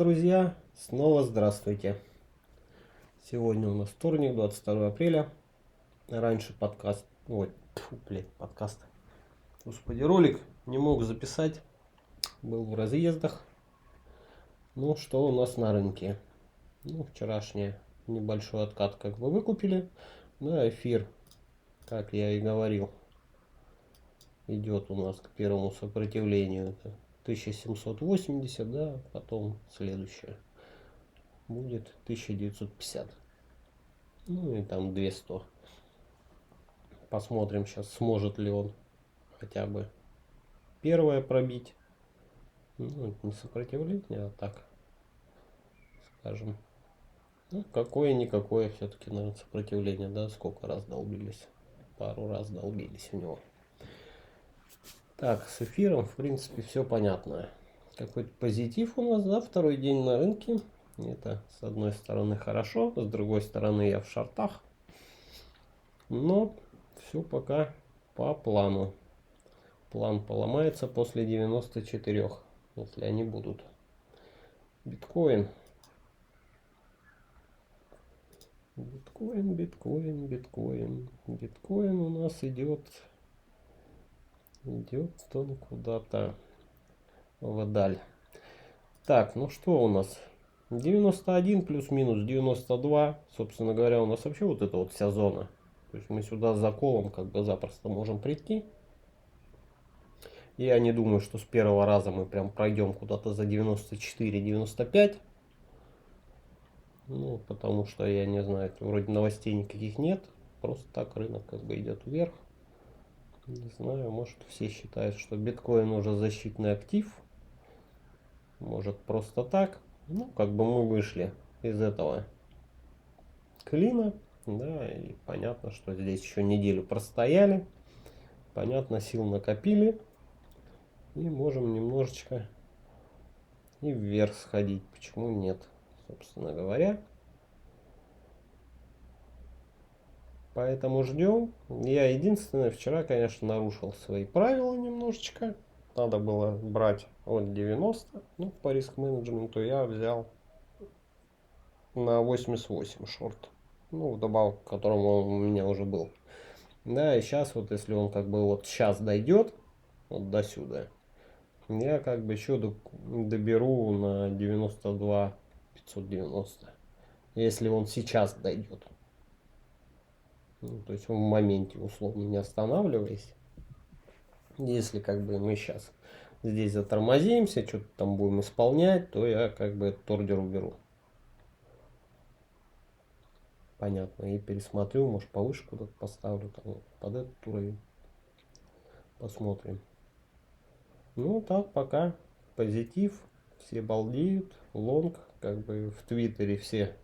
Друзья, снова здравствуйте. Сегодня у нас вторник, 22 апреля. Раньше подкаст, подкаст. Господи, ролик не мог записать, был в разъездах. Ну, что у нас на рынке? Вчерашний небольшой откат как бы выкупили. Да, эфир, как я и говорил, идет у нас к первому сопротивлению. Это 1780, да, потом следующее будет 1950. Ну и там 200. Посмотрим сейчас, сможет ли он хотя бы первое пробить. Это не сопротивление, а так, скажем. Какое-никакое все-таки, наверное, сопротивление, да, сколько раз долбились. Пару раз долбились в него. Так, с эфиром, в принципе, все понятно. Какой-то позитив у нас, да, второй день на рынке. Это, с одной стороны, хорошо, с другой стороны, я в шортах. Но все пока по плану. План поломается после 94, если они будут. Биткоин. Биткоин у нас идет он куда-то вдаль. Так, ну что у нас? 91 плюс-минус 92. Собственно говоря, у нас вообще вот эта вот вся зона. То есть мы сюда с заколом как бы запросто можем прийти. Я не думаю, что с первого раза мы прям пройдем куда-то за 94-95. Потому что, я не знаю, вроде новостей никаких нет. Просто так рынок как бы идет вверх. Не знаю, может все считают, что биткоин уже защитный актив. Может просто так. Как бы мы вышли из этого клина. Да, и понятно, что здесь еще неделю простояли. Понятно, сил накопили. И можем немножечко и вверх сходить. Почему нет, собственно говоря. Поэтому ждем. Я единственное, вчера, конечно, нарушил свои правила немножечко. Надо было брать от 90. По риск-менеджменту я взял на 88 шорт. Вдобавок к которому он у меня уже был. Да, и сейчас вот, если он как бы вот сейчас дойдет, вот до сюда, я как бы еще доберу на 92 590. Если он сейчас дойдет. То есть в моменте условно не останавливаясь. Если как бы мы сейчас здесь затормозимся, что-то там будем исполнять, то я как бы этот ордер уберу. Понятно. И пересмотрю, может повыше куда-то поставлю, там, под этот уровень. Посмотрим. Так, пока позитив. Все балдеют. Лонг, как бы в Твиттере все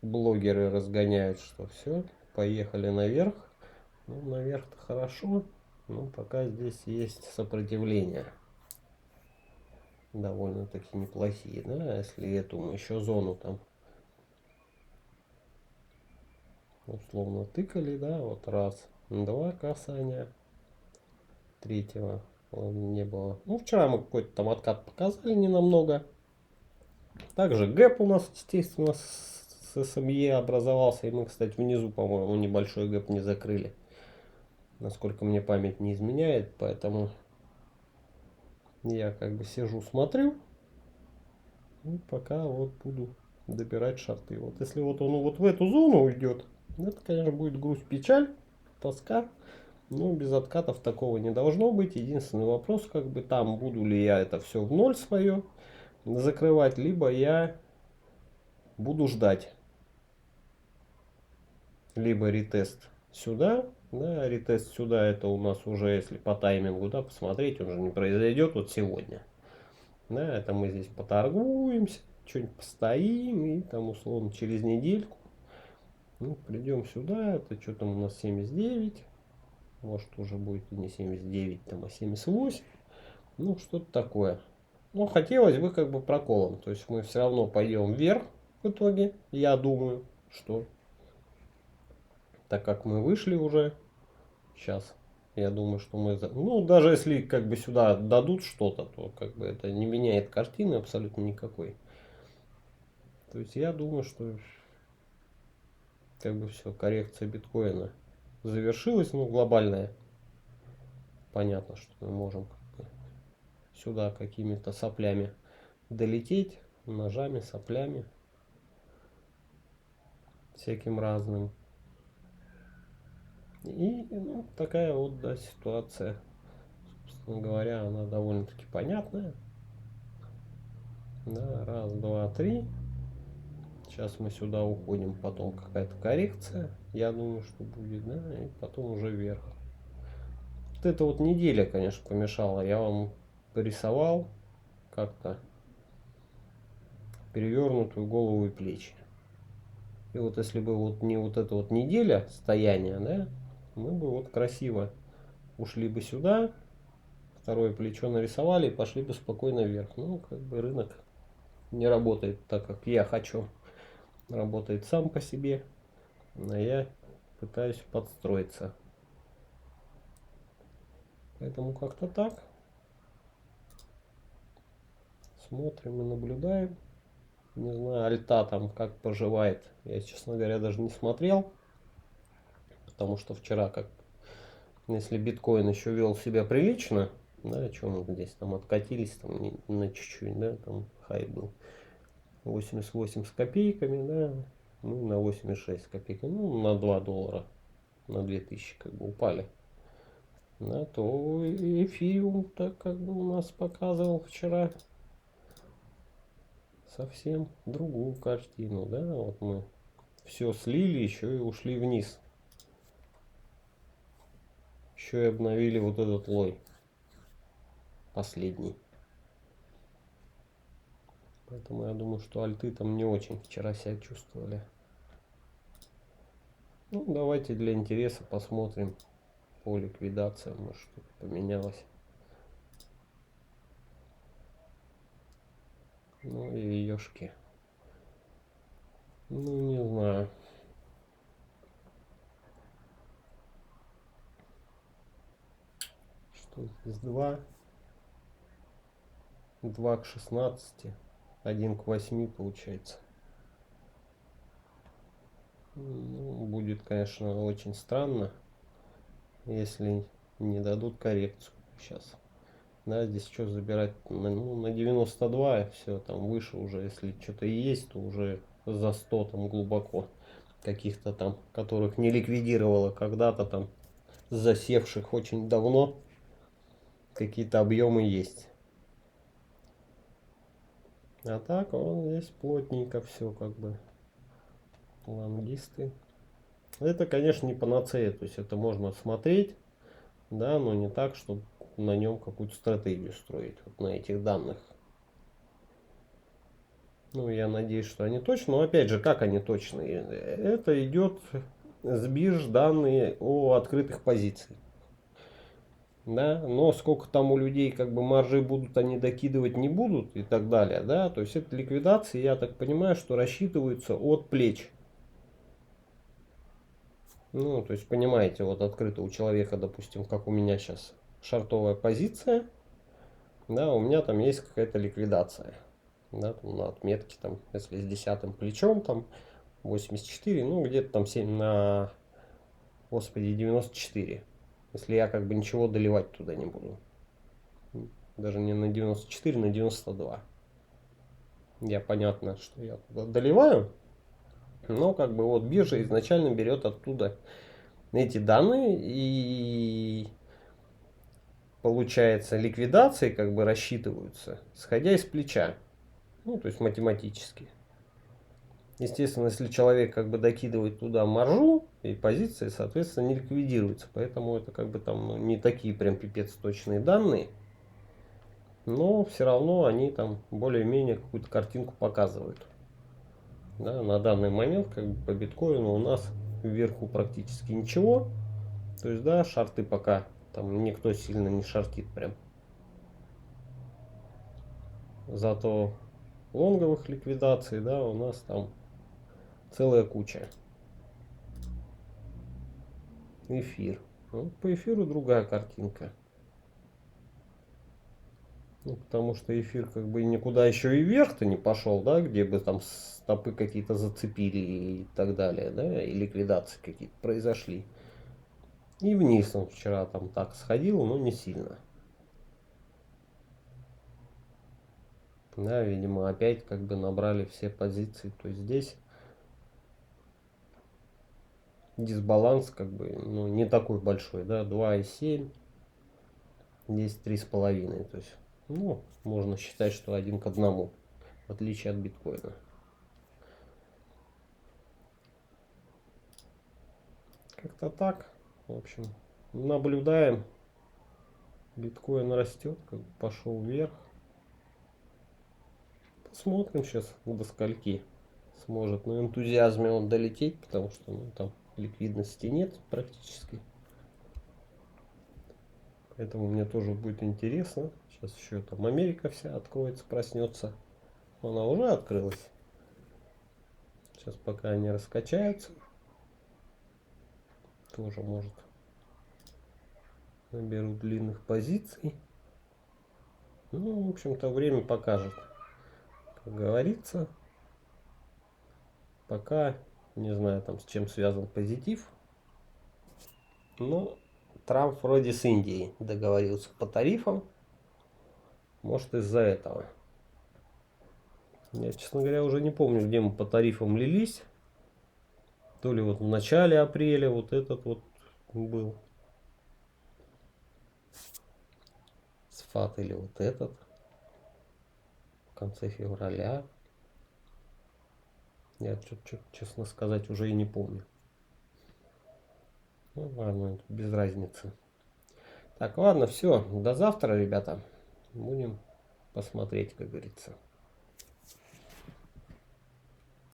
блогеры разгоняют, что все, поехали наверх. Наверх-то хорошо. Пока здесь есть сопротивление. Довольно-таки неплохие, да, если эту мы еще зону там условно тыкали, да, вот раз, два касания, третьего не было. Вчера мы какой-то там откат показали ненамного. Также гэп у нас, естественно, с СМЕ образовался, и мы, кстати, внизу, по-моему, небольшой гэп не закрыли, насколько мне память не изменяет, поэтому я как бы сижу, смотрю, и пока вот буду добирать шорты. Вот если вот он вот в эту зону уйдет, это, конечно, будет грусть, печаль, тоска. Без откатов такого не должно быть. Единственный вопрос, как бы там буду ли я это все в ноль свое закрывать, либо я буду ждать. Либо ретест сюда, да, ретест сюда, это у нас уже, если по таймингу, да, посмотреть, он же не произойдет вот сегодня. Да, это мы здесь поторгуемся, что-нибудь постоим, и там условно через недельку придем сюда, это что там у нас 79, может уже будет и не 79, там, а 78, что-то такое. Хотелось бы как бы проколом, то есть мы все равно пойдем вверх в итоге, я думаю, что так как мы вышли уже, сейчас Я думаю, что мы... Ну, даже если как бы сюда дадут что-то, то как бы это не меняет картины абсолютно никакой. То есть я думаю, что как бы все, коррекция биткоина завершилась, ну, глобальная. Понятно, что мы можем как бы сюда какими-то соплями долететь, ножами, соплями, всяким разным. И ну, такая вот, да, ситуация. Собственно говоря, она довольно-таки понятная. Да, раз, два, три. Сейчас мы сюда уходим, потом какая-то коррекция. Я думаю, что будет, да, и потом уже вверх. Вот эта вот неделя, конечно, помешала. Я вам порисовал как-то перевернутую голову и плечи. И вот если бы вот не вот эта вот неделя стояния, да, мы бы вот красиво ушли бы сюда, второе плечо нарисовали и пошли бы спокойно вверх. Ну, как бы рынок не работает так, как я хочу. Работает сам по себе, а я пытаюсь подстроиться. Поэтому как-то так. Смотрим и наблюдаем. Не знаю, альта там как поживает. Я, честно говоря, даже не смотрел. Потому что вчера, как если биткоин еще вел себя прилично, да, что мы здесь там откатились там на чуть-чуть, да, там хай был 88 с копейками, да, мы на 86 с копейками, ну, на 2 доллара, на 2000 как бы упали. Да, то эфириум так как бы у нас показывал вчера совсем другую картину, да, вот мы все слили, еще и ушли вниз. Еще и обновили вот этот лой. Последний. Поэтому я думаю, что альты там не очень вчера себя чувствовали. Ну, давайте для интереса посмотрим по ликвидациям, может что-то поменялось. Ну и ёшки. Ну, не знаю. Что здесь 2? 2 к 16. 1 к 8 получается. Ну, будет, конечно, очень странно, если не дадут коррекцию сейчас. Да, здесь что забирать? Ну, на 92, все, там выше уже, если что-то и есть, то уже за 100 там глубоко. Каких-то там, которых не ликвидировало когда-то там, засевших очень давно, какие-то объемы есть. А так, он здесь плотненько все как бы. Лонгисты. Это, конечно, не панацея, то есть это можно смотреть, да, но не так, чтобы на нем какую-то стратегию строить, вот на этих данных. Ну, я надеюсь, что они точно, но опять же, как они точные? Это идет с бирж данные о открытых позициях. Да, но сколько там у людей как бы маржи будут они докидывать не будут и так далее, да, то есть это ликвидации, я так понимаю, что рассчитываются от плеч. Ну, то есть, понимаете, вот открыто у человека, допустим, как у меня сейчас шартовая позиция, да, у меня там есть какая-то ликвидация, да, там на отметке, там, если с 10 плечом, там, 84, ну, где-то там 7 на, господи, 94, если я как бы ничего доливать туда не буду, даже не на 94, на 92. Я понятно, что я туда доливаю, но как бы вот биржа изначально берет оттуда эти данные и получается ликвидации как бы рассчитываются, сходя из плеча, ну то есть математически. Естественно, если человек как бы докидывает туда маржу, и позиции, соответственно, не ликвидируется. Поэтому это как бы там ну, не такие прям пипец точные данные. Но все равно они там более-менее какую-то картинку показывают. Да, на данный момент как бы по биткоину у нас вверху практически ничего. То есть, да, шарты пока там никто сильно не шортит прям. Зато лонговых ликвидаций, да, у нас там целая куча. Эфир. Вот по эфиру другая картинка. Ну, потому что эфир как бы никуда еще и вверх-то не пошел, да, где бы там стопы какие-то зацепили и так далее, да, и ликвидации какие-то произошли. И вниз он вчера там так сходил, но не сильно. Да, видимо, опять как бы набрали все позиции. То есть здесь дисбаланс как бы, ну, не такой большой, да, 2,7, здесь 3,5. То есть, ну, можно считать, что 1 к 1, в отличие от биткоина. Как-то так, в общем, наблюдаем. Биткоин растет, как бы пошел вверх. Посмотрим сейчас до скольки сможет на энтузиазме он долететь, потому что ну, там ликвидности нет практически. Поэтому мне тоже будет интересно. Сейчас еще там Америка вся откроется, проснется. Она уже открылась. Сейчас пока они раскачаются, тоже может наберут длинных позиций. Ну, в общем-то, время покажет. Как говорится, пока не знаю там с чем связан позитив. Но Трамп вроде с Индией договорился по тарифам. Может из-за этого. Я, честно говоря, уже не помню, где мы по тарифам лились. То ли вот в начале апреля вот этот вот был СФАТ или вот этот в конце февраля. Я что-то, честно сказать, уже и не помню. Ну ладно, это без разницы. Так, ладно, все. До завтра, ребята. Будем посмотреть, как говорится.